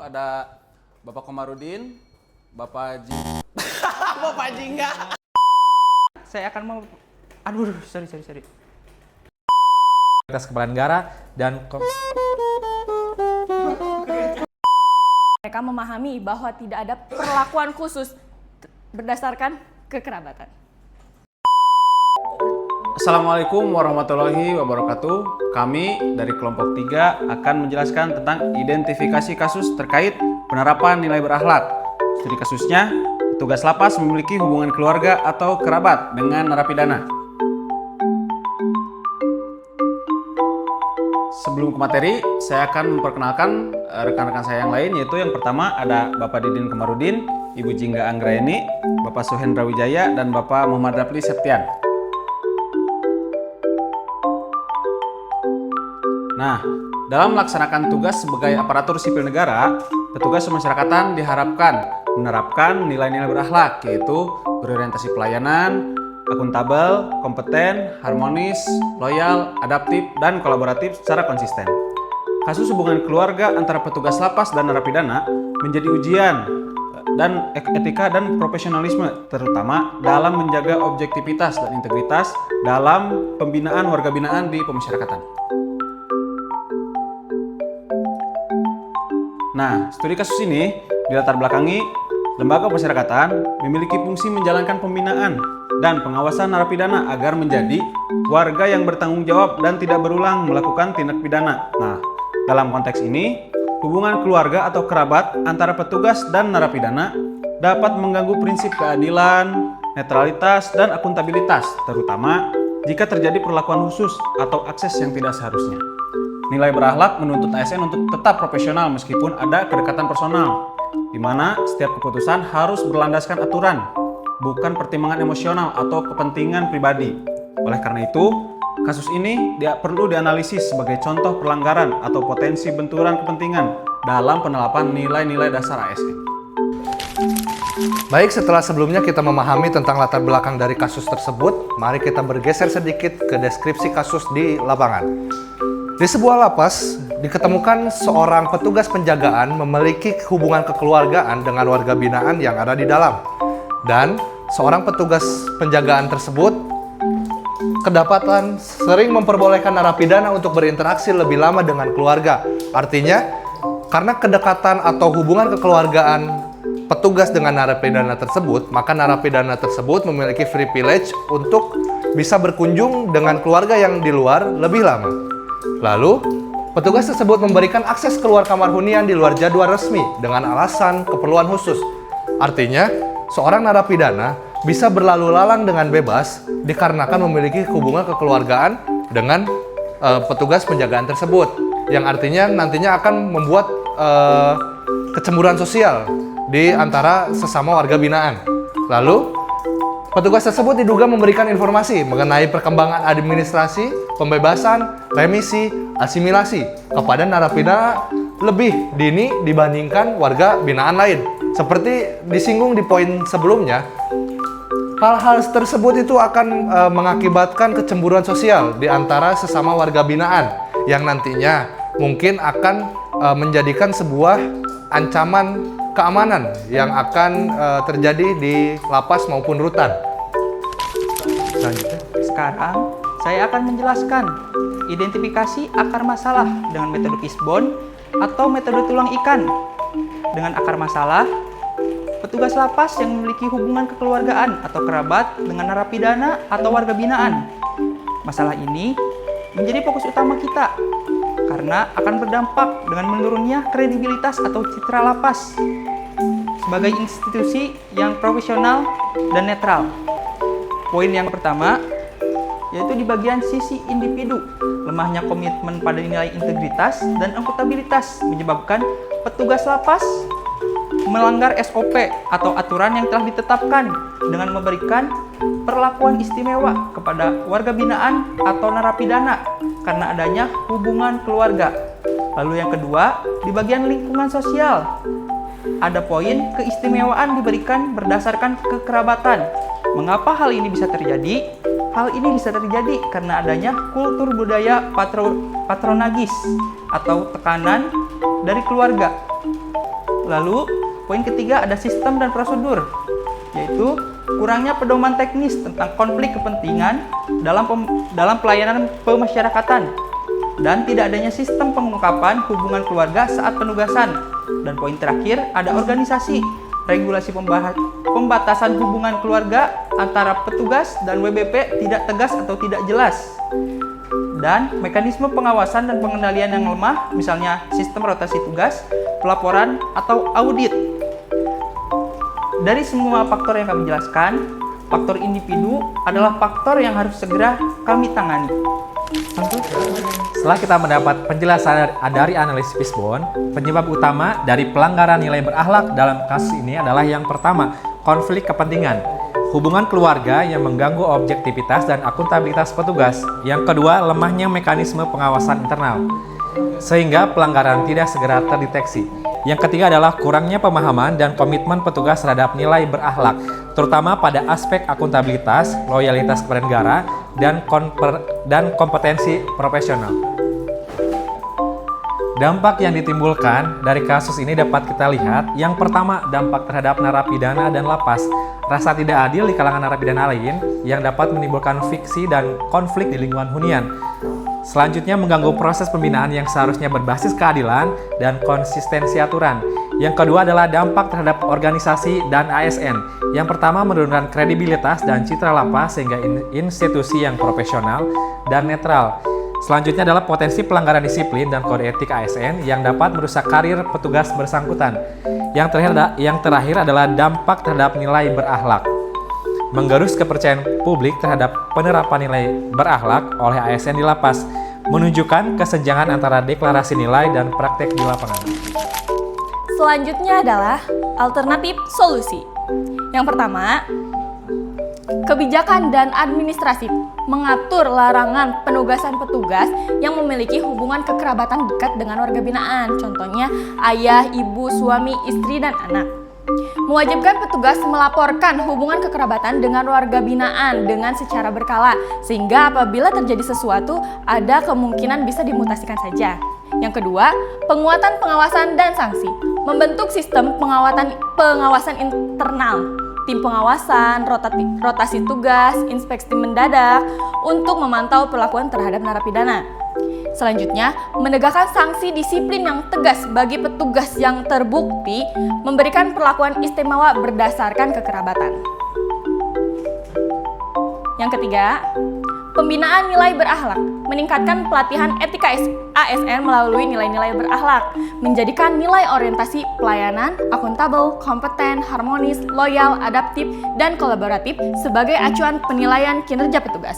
ada Bapak Komarudin, Bapak Bapak Jingga. Saya akan mau... Aduh, sorry. Atas Kepala Negara dan Mereka memahami bahwa tidak ada perlakuan khusus berdasarkan kekerabatan. Assalamualaikum warahmatullahi wabarakatuh. Kami dari kelompok 3 akan menjelaskan tentang identifikasi kasus terkait penerapan nilai berakhlak. Studi kasusnya, petugas lapas memiliki hubungan keluarga atau kerabat dengan narapidana. Sebelum ke materi, saya akan memperkenalkan rekan-rekan saya yang lain, yaitu yang pertama ada Bapak Didin Komarudin, Ibu Jingga Anggraeni, Bapak Suhendra Wijaya, dan Bapak Muhammad Rapli Septian. Nah, dalam melaksanakan tugas sebagai aparatur sipil negara, petugas pemasyarakatan diharapkan menerapkan nilai-nilai berakhlak, yaitu berorientasi pelayanan, akuntabel, kompeten, harmonis, loyal, adaptif, dan kolaboratif secara konsisten. Kasus hubungan keluarga antara petugas lapas dan narapidana menjadi ujian dan etika dan profesionalisme, terutama dalam menjaga objektivitas dan integritas dalam pembinaan warga binaan di pemasyarakatan. Nah, studi kasus ini dilatar belakangi lembaga pemasyarakatan memiliki fungsi menjalankan pembinaan dan pengawasan narapidana agar menjadi warga yang bertanggung jawab dan tidak berulang melakukan tindak pidana. Nah, dalam konteks ini, hubungan keluarga atau kerabat antara petugas dan narapidana dapat mengganggu prinsip keadilan, netralitas, dan akuntabilitas, terutama jika terjadi perlakuan khusus atau akses yang tidak seharusnya. Nilai berakhlak menuntut ASN untuk tetap profesional meskipun ada kedekatan personal, di mana setiap keputusan harus berlandaskan aturan, bukan pertimbangan emosional atau kepentingan pribadi. Oleh karena itu, kasus ini perlu dianalisis sebagai contoh pelanggaran atau potensi benturan kepentingan dalam penerapan nilai-nilai dasar ASN. Baik, setelah sebelumnya kita memahami tentang latar belakang dari kasus tersebut, mari kita bergeser sedikit ke deskripsi kasus di lapangan. Di sebuah lapas, diketemukan seorang petugas penjagaan memiliki hubungan kekeluargaan dengan warga binaan yang ada di dalam. Dan seorang petugas penjagaan tersebut kedapatan sering memperbolehkan narapidana untuk berinteraksi lebih lama dengan keluarga. Artinya, karena kedekatan atau hubungan kekeluargaan petugas dengan narapidana tersebut, maka narapidana tersebut memiliki privilege untuk bisa berkunjung dengan keluarga yang di luar lebih lama. Lalu, petugas tersebut memberikan akses keluar kamar hunian di luar jadwal resmi dengan alasan keperluan khusus. Artinya, seorang narapidana bisa berlalu lalang dengan bebas dikarenakan memiliki hubungan kekeluargaan dengan petugas penjagaan tersebut, yang artinya nantinya akan membuat kecemburuan sosial di antara sesama warga binaan. Lalu, petugas tersebut diduga memberikan informasi mengenai perkembangan administrasi, pembebasan, remisi, asimilasi kepada narapidana lebih dini dibandingkan warga binaan lain. Seperti disinggung di poin sebelumnya, hal-hal tersebut itu akan mengakibatkan kecemburuan sosial di antara sesama warga binaan yang nantinya mungkin akan menjadikan sebuah ancaman keamanan yang akan terjadi di lapas maupun rutan. Selanjutnya. Sekarang, saya akan menjelaskan identifikasi akar masalah dengan metode Fishbone atau metode tulang ikan. Dengan akar masalah, petugas lapas yang memiliki hubungan kekeluargaan atau kerabat dengan narapidana atau warga binaan. Masalah ini menjadi fokus utama kita karena akan berdampak dengan menurunnya kredibilitas atau citra lapas sebagai institusi yang profesional dan netral. Poin yang pertama yaitu di bagian sisi individu, lemahnya komitmen pada nilai integritas dan akuntabilitas menyebabkan petugas lapas melanggar SOP atau aturan yang telah ditetapkan dengan memberikan perlakuan istimewa kepada warga binaan atau narapidana karena adanya hubungan keluarga. Lalu yang kedua, di bagian lingkungan sosial, ada poin keistimewaan diberikan berdasarkan kekerabatan. Mengapa hal ini bisa terjadi? Hal ini bisa terjadi karena adanya kultur budaya patronagis atau tekanan dari keluarga. Lalu, poin ketiga ada sistem dan prosedur, yaitu kurangnya pedoman teknis tentang konflik kepentingan dalam pelayanan pemasyarakatan dan tidak adanya sistem pengungkapan hubungan keluarga saat penugasan. Dan poin terakhir ada organisasi, regulasi pembatasan hubungan keluarga antara petugas dan WBP tidak tegas atau tidak jelas. Dan mekanisme pengawasan dan pengendalian yang lemah, misalnya sistem rotasi tugas, pelaporan, atau audit. Dari semua faktor yang kami jelaskan, faktor individu adalah faktor yang harus segera kami tangani. Setelah kita mendapat penjelasan dari analis Fishbone, penyebab utama dari pelanggaran nilai berakhlak dalam kasus ini adalah yang pertama, konflik kepentingan. Hubungan keluarga yang mengganggu objektivitas dan akuntabilitas petugas. Yang kedua, lemahnya mekanisme pengawasan internal, sehingga pelanggaran tidak segera terdeteksi. Yang ketiga adalah kurangnya pemahaman dan komitmen petugas terhadap nilai berakhlak, terutama pada aspek akuntabilitas, loyalitas kepada negara, dan kompetensi profesional. Dampak yang ditimbulkan dari kasus ini dapat kita lihat. Yang pertama, dampak terhadap narapidana dan lapas. Rasa tidak adil di kalangan narapidana lain yang dapat menimbulkan friksi dan konflik di lingkungan hunian. Selanjutnya, mengganggu proses pembinaan yang seharusnya berbasis keadilan dan konsistensi aturan. Yang kedua adalah dampak terhadap organisasi dan ASN. Yang pertama, menurunkan kredibilitas dan citra lapas sehingga institusi yang profesional dan netral. Selanjutnya adalah potensi pelanggaran disiplin dan kode etik ASN yang dapat merusak karir petugas bersangkutan. Yang terakhir adalah dampak terhadap nilai berakhlak. Menggerus kepercayaan publik terhadap penerapan nilai berakhlak oleh ASN di lapas, menunjukkan kesenjangan antara deklarasi nilai dan praktek di lapangan. Selanjutnya adalah alternatif solusi. Yang pertama, kebijakan dan administrasi mengatur larangan penugasan petugas yang memiliki hubungan kekerabatan dekat dengan warga binaan. Contohnya ayah, ibu, suami, istri, dan anak. Mewajibkan petugas melaporkan hubungan kekerabatan dengan warga binaan dengan secara berkala, sehingga apabila terjadi sesuatu, ada kemungkinan bisa dimutasikan saja. Yang kedua, penguatan pengawasan dan sanksi. Membentuk sistem pengawasan internal, tim pengawasan, rotasi tugas, inspeksi mendadak untuk memantau perlakuan terhadap narapidana. Selanjutnya, menegakkan sanksi disiplin yang tegas bagi petugas yang terbukti memberikan perlakuan istimewa berdasarkan kekerabatan. Yang ketiga, pembinaan nilai berakhlak, meningkatkan pelatihan etika ASN melalui nilai-nilai berakhlak, menjadikan nilai orientasi pelayanan, akuntabel, kompeten, harmonis, loyal, adaptif, dan kolaboratif sebagai acuan penilaian kinerja petugas.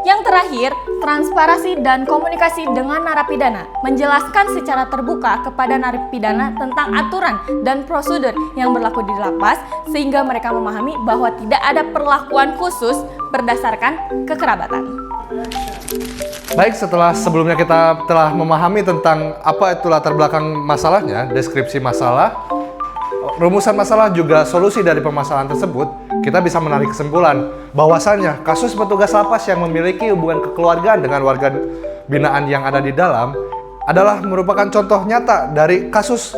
Yang terakhir, transparansi dan komunikasi dengan narapidana, menjelaskan secara terbuka kepada narapidana tentang aturan dan prosedur yang berlaku di lapas sehingga mereka memahami bahwa tidak ada perlakuan khusus berdasarkan kekerabatan. Baik, setelah sebelumnya kita telah memahami tentang apa itu latar belakang masalahnya, deskripsi masalah, rumusan masalah juga solusi dari permasalahan tersebut, kita bisa menarik kesimpulan bahwasannya kasus petugas lapas yang memiliki hubungan kekeluargaan dengan warga binaan yang ada di dalam adalah merupakan contoh nyata dari kasus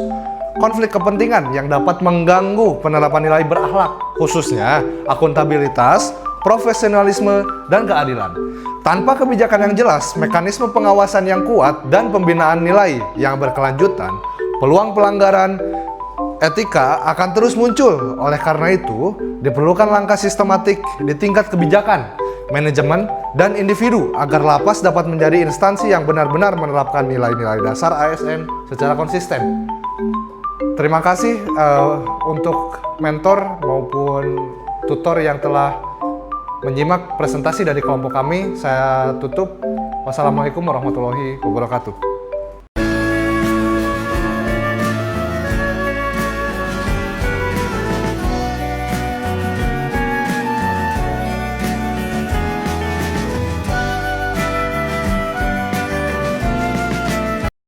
konflik kepentingan yang dapat mengganggu penerapan nilai berakhlak, khususnya akuntabilitas, profesionalisme, dan keadilan. Tanpa kebijakan yang jelas, mekanisme pengawasan yang kuat, dan pembinaan nilai yang berkelanjutan, peluang pelanggaran etika akan terus muncul. Oleh karena itu, diperlukan langkah sistematik di tingkat kebijakan, manajemen, dan individu agar lapas dapat menjadi instansi yang benar-benar menerapkan nilai-nilai dasar ASN secara konsisten. Terima kasih untuk mentor maupun tutor yang telah menyimak presentasi dari kelompok kami. Saya tutup. Wassalamualaikum warahmatullahi wabarakatuh.